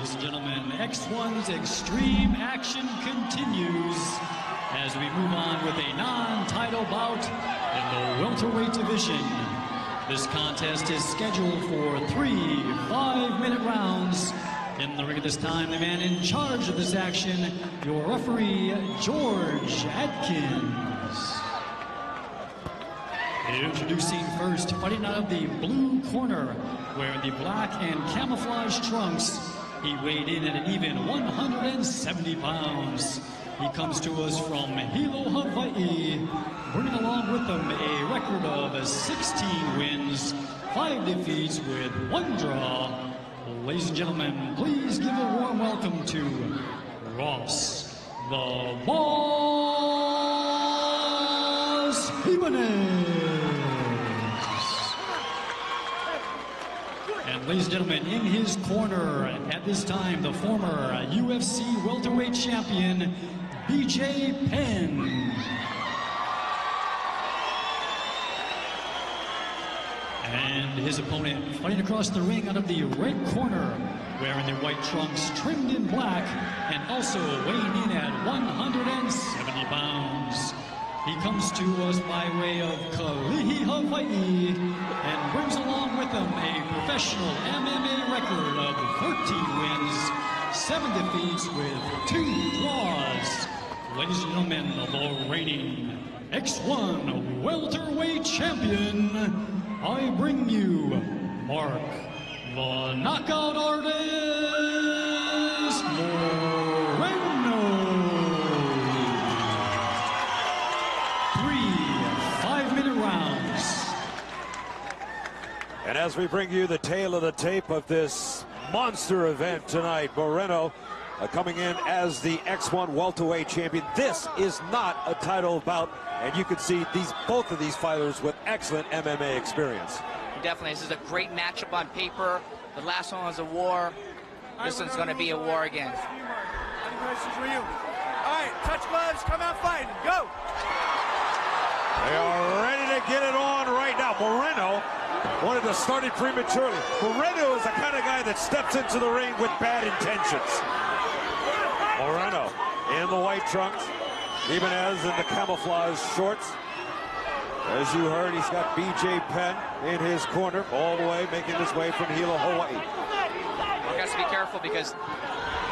Ladies and gentlemen, X1's extreme action continues as we move on with a non-title bout in the welterweight division. This contest is scheduled for 3 5-minute rounds. In the ring at this time, the man in charge of this action, your referee, George Adkins. Introducing first, fighting out of the blue corner, wearing the black and camouflage trunks. He weighed in at an even 170 pounds. He comes to us from Hilo, Hawaii, bringing along with him a record of 16 wins, 5 defeats with 1 draw. Ladies and gentlemen, please give a warm welcome to Ross "The Boss" Ebanez. And ladies and gentlemen, in his corner at this time, the former UFC welterweight champion, BJ Penn. And his opponent fighting across the ring out of the red corner, wearing the white trunks trimmed in black, and also weighing in at 170 pounds. He comes to us by way of Kalihi, Hawaii, and brings along with him a professional MMA record of 13 wins, 7 defeats with 2 draws. Ladies and gentlemen, the reigning X1 welterweight champion, I bring you Mark the Knockout Artist Moreno. 3 5-minute rounds. And as we bring you the tale of the tape of this monster event tonight, Moreno coming in as the X1 welterweight champion. This is not a title bout, and you can see both of these fighters with excellent MMA experience. Definitely, this is a great matchup on paper. The last one was a war. This one's going to be a war again. All right, touch gloves, come out fighting, go! They are ready to get it on right now. Moreno wanted to start it prematurely. Moreno is the kind of guy that steps into the ring with bad intentions. Moreno in the white trunks, Ebanez in the camouflage shorts. As you heard, he's got BJ Penn in his corner, all the way making his way from Hilo, Hawaii. Mark has to be careful because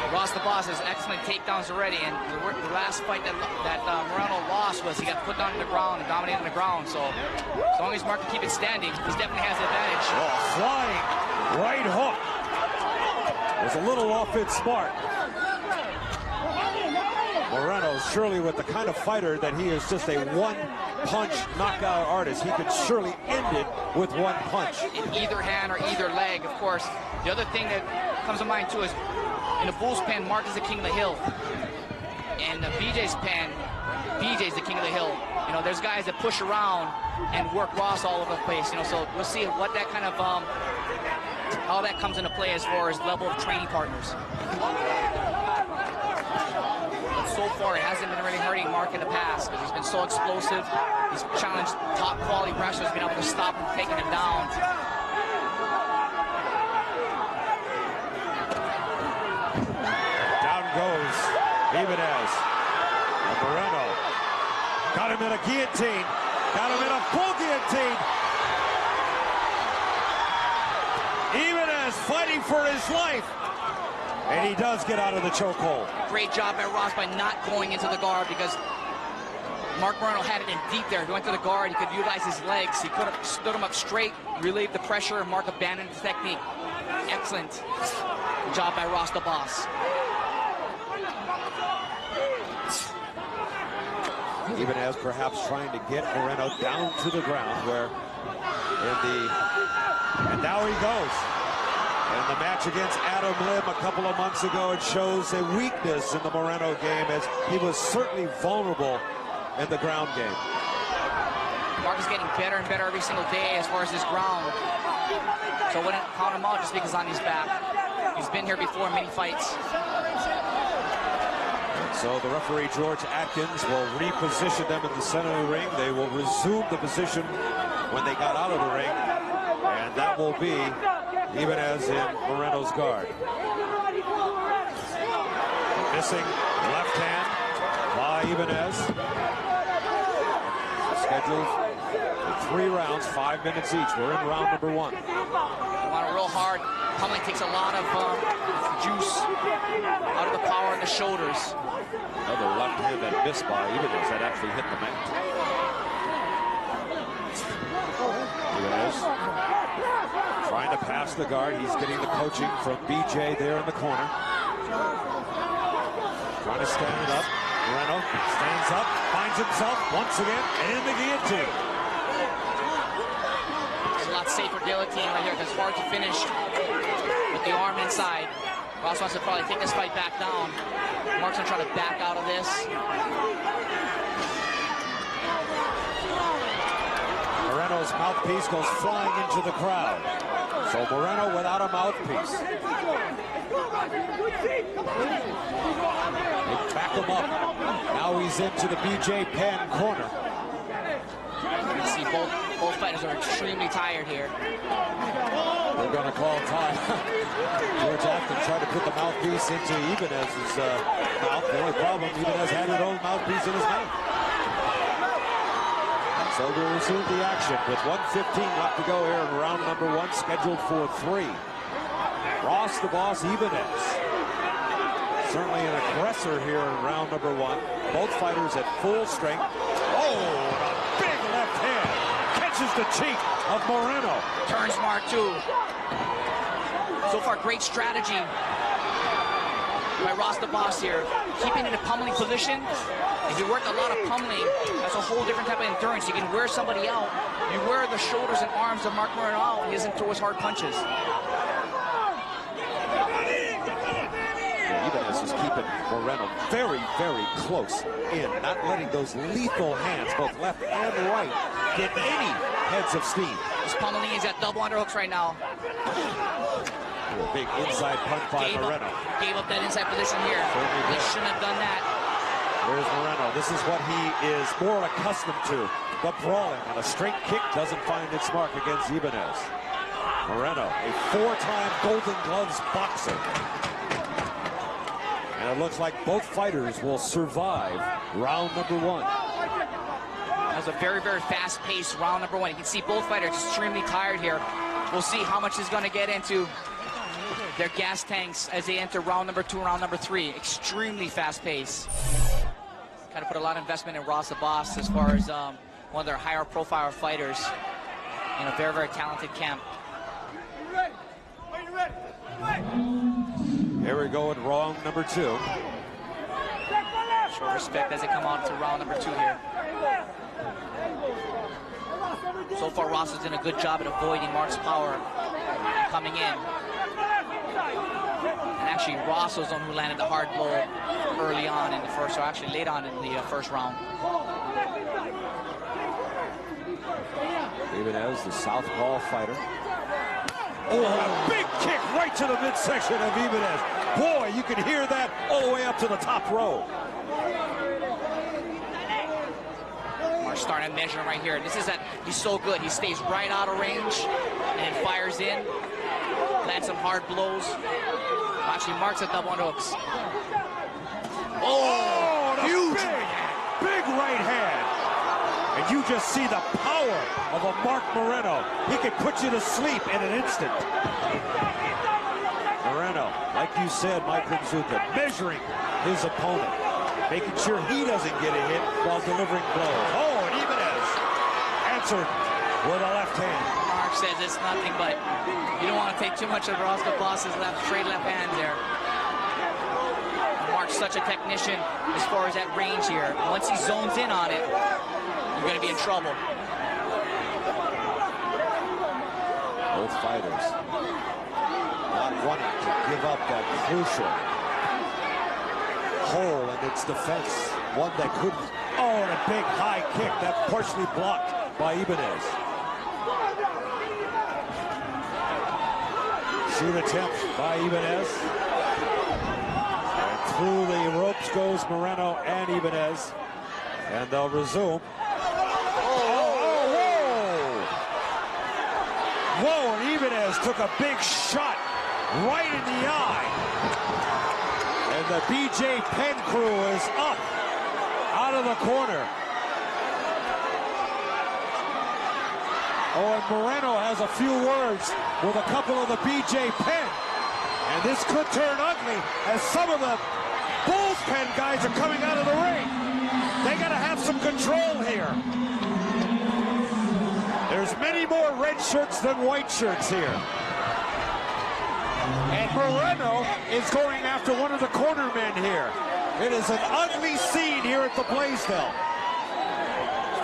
Ross the Boss has excellent takedowns already, and the last fight that Moreno lost was he got put down on the ground and dominated on the ground. So as long as Mark can keep it standing, he definitely has the advantage. Oh, flying right hook. Was a little off its mark. Moreno, surely with the kind of fighter that he is, just a one-punch knockout artist. He could surely end it with one punch. In either hand or either leg, of course. The other thing that comes to mind, too, is in the Bull's pen, Mark is the king of the hill. And the BJ's pen, BJ's the king of the hill. You know, there's guys that push around and work Ross all over the place. You know, so we'll see what that kind of, how that comes into play as far as level of training partners. So far, it hasn't been really hurting Mark in the past because he's been so explosive. He's challenged top quality wrestlers, been able to stop him, taking him down. Down goes Ebanez. And Moreno got him in a guillotine. Got him in a full guillotine. Ebanez fighting for his life. And he does get out of the chokehold. Great job by Ross by not going into the guard because Mark Moreno had it in deep there. He went to the guard. He could utilize his legs. He could have stood him up straight, relieved the pressure, and Mark abandoned the technique. Excellent job by Ross the Boss. Ebanez perhaps trying to get Moreno down to the ground where and now he goes. In the match against Adam Lim a couple of months ago, it shows a weakness in the Moreno game as he was certainly vulnerable in the ground game. Mark is getting better and better every single day as far as his ground. So I wouldn't count him out just because on his back. He's been here before in many fights. So the referee, George Adkins, will reposition them in the center of the ring. They will resume the position when they got out of the ring. And that will be Ebanez in Moreno's guard. missing left hand by Ebanez. Scheduled for 3 rounds, 5 minutes each. We're in round number 1. They want it real hard. Pummeling takes a lot of juice out of the power in the shoulders. Another left hand that missed by Ebanez that actually hit the mat. Ebanez trying to pass the guard. He's getting the coaching from BJ there in the corner. Trying to stand it up. Moreno stands up, finds himself once again in the guillotine. It's a lot safer guillotine right here because it's hard to finish with the arm inside. Ross wants to probably take this fight back down. Mark's gonna try to back out of this. Moreno's mouthpiece goes flying into the crowd. So Moreno without a mouthpiece. They back him up. Now he's into the BJ Penn corner. You can see both fighters are extremely tired here. They're going to call time. George Afton tried to put the mouthpiece into Ebanez's mouth. The only problem, Ebanez had his own mouthpiece in his mouth. So we'll resume the action with 1:15 left to go here in round number 1, scheduled for 3. Ross the Boss Ebanez. Certainly an aggressor here in round number 1. Both fighters at full strength. Oh, a big left hand. Catches the cheek of Moreno. Turns Mark too. So far, great strategy by Ross the Boss here. Keeping in a pummeling position. If you work a lot of pummeling, that's a whole different type of endurance. You can wear somebody out. You wear the shoulders and arms of Mark Moreno out. He doesn't throw his hard punches. Ebanez is keeping Moreno very, very close in, not letting those lethal hands, both left and right, get any heads of steam. This pummeling, he's got double underhooks right now. A big inside punch by Moreno. Gave up that inside position here. They shouldn't have done that. There's Moreno. This is what he is more accustomed to, the brawling, and a straight kick doesn't find its mark against Ebanez. Moreno, a 4-time Golden Gloves boxer. And it looks like both fighters will survive round number 1. That was a very, very fast-paced round number 1. You can see both fighters extremely tired here. We'll see how much is going to get into their gas tanks as they enter round number 2 and round number 3. Extremely fast-paced. Kind of put a lot of investment in Ross the Boss as far as one of their higher profile fighters in a very, very talented camp. Here we go in round number 2. Show respect as they come on to round number 2 here. So far, Ross has done a good job at avoiding Mark's power coming in. And actually, Ross was the one who landed the hard blow early on in the first, or actually late on in the first round. Ebanez, the southpaw fighter. Oh, a big kick right to the midsection of Ebanez. Boy, you can hear that all the way up to the top row. Mark's starting to measure him right here. This is that he's so good. He stays right out of range and fires in. Lands some hard blows. Actually, Mark's at double underhooks. Oh, huge! Big right hand. And you just see the power of a Mark Moreno. He can put you to sleep in an instant. Moreno, like you said, Mike Rinzuka, measuring his opponent, making sure he doesn't get a hit while delivering blows. Oh, and Ebanez answered with a left hand. Mark says it's nothing, but you don't want to take too much of Ross the Boss's straight left hand there. Mark's such a technician as far as that range here. Once he zones in on it, you're going to be in trouble. Both fighters not wanting to give up that crucial hole in its defense. One that couldn't. Oh, and a big high kick that partially blocked by Ebanez. Shoot attempt by Ebanez. And through the ropes goes Moreno and Ebanez. And they'll resume. Whoa, and Ebanez took a big shot right in the eye. And the BJ Penn crew is up out of the corner. Oh, and Moreno has a few words with a couple of the BJ Penn. And this could turn ugly as some of the Bulls Penn guys are coming out of the ring. They got to have some control here. There's many more red shirts than white shirts here. And Moreno is going after one of the cornermen here. It is an ugly scene here at the Blaisdell.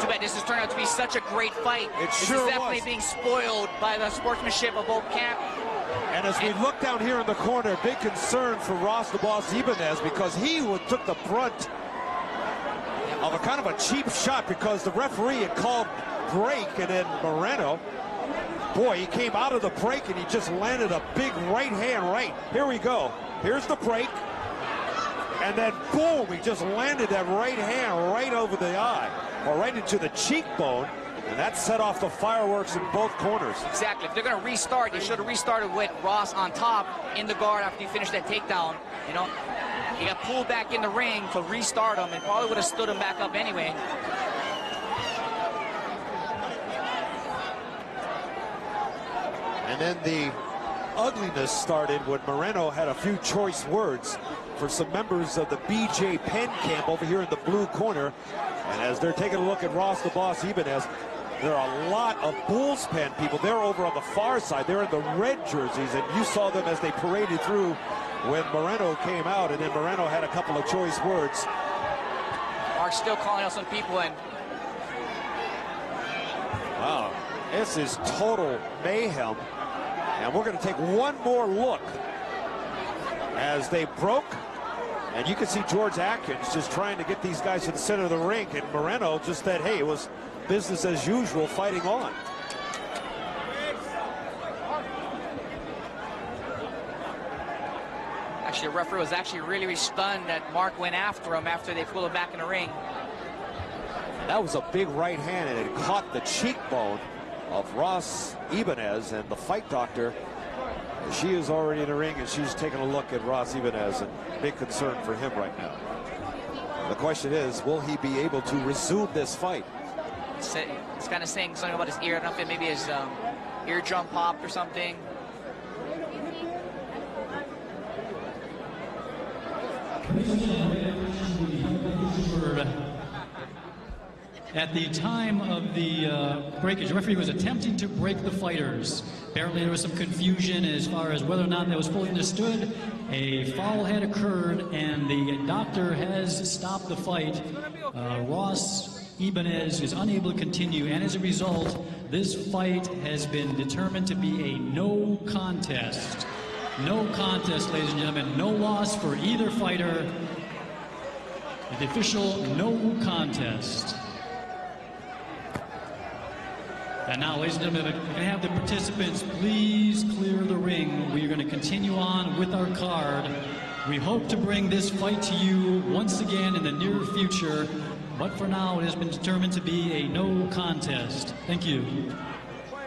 Too bad this has turned out to be such a great fight. It this sure is definitely was. being spoiled by the sportsmanship of both camp. And as we look down here in the corner, big concern for Ross Ebanez because he took the brunt of a kind of a cheap shot because the referee had called break, and then Moreno, boy, he came out of the break and he just landed a big right hand right. Here we go. Here's the break. And then boom, he just landed that right hand right over the eye, or right into the cheekbone. And that set off the fireworks in both corners. Exactly. If they're going to restart, they should have restarted with Ross on top in the guard after you finish that takedown. You know, he got pulled back in the ring to restart him and probably would have stood him back up anyway. And then the ugliness started when Moreno had a few choice words for some members of the BJ Penn camp over here in the blue corner. And as they're taking a look at Ross the Boss Ebanez, there are a lot of Bulls Penn people. They're over on the far side. They're in the red jerseys, and you saw them as they paraded through when Moreno came out, and then Moreno had a couple of choice words. Mark's still calling out some people, and wow, this is total mayhem. And we're going to take one more look as they broke. And you can see George Atkins just trying to get these guys to the center of the ring. And Moreno just said, hey, it was business as usual, fighting on. actually the referee was actually really stunned that Mark went after him after they pulled him back in the ring. That was a big right hand, and it caught the cheekbone of Ross Ebanez, and the fight doctor, she is already in the ring, and she's taking a look at Ross Ebanez, and big concern for him right now. The question is, will he be able to resume this fight? It's kind of saying something about his ear. I don't know if maybe his eardrum popped or something. At the time of the breakage, the referee was attempting to break the fighters. Apparently there was some confusion as far as whether or not that was fully understood. A foul had occurred and the doctor has stopped the fight. Ross Ebanez is unable to continue, and as a result, this fight has been determined to be a no contest. No contest, ladies and gentlemen. No loss for either fighter. The official no contest. And now, ladies and gentlemen, we're going to have the participants please clear the ring. We are going to continue on with our card. We hope to bring this fight to you once again in the near future, but for now it has been determined to be a no contest. Thank you.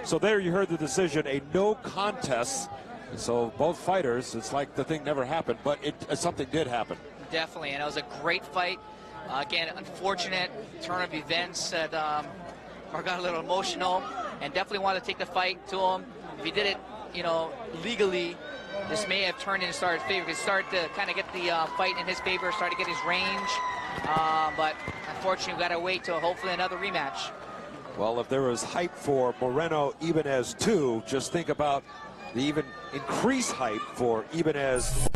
So there you heard the decision, a no contest. So both fighters, it's like the thing never happened, but something did happen. Definitely, and it was a great fight. Again, unfortunate turn of events that Mark got a little emotional, and definitely wanted to take the fight to him. If he did it, you know, legally, this may have turned into started favor. He started to kind of get the fight in his favor, started to get his range, but unfortunately, we got to wait till hopefully another rematch. Well, if there was hype for Moreno Ebanez 2, just think about the even increased hype for Ebanez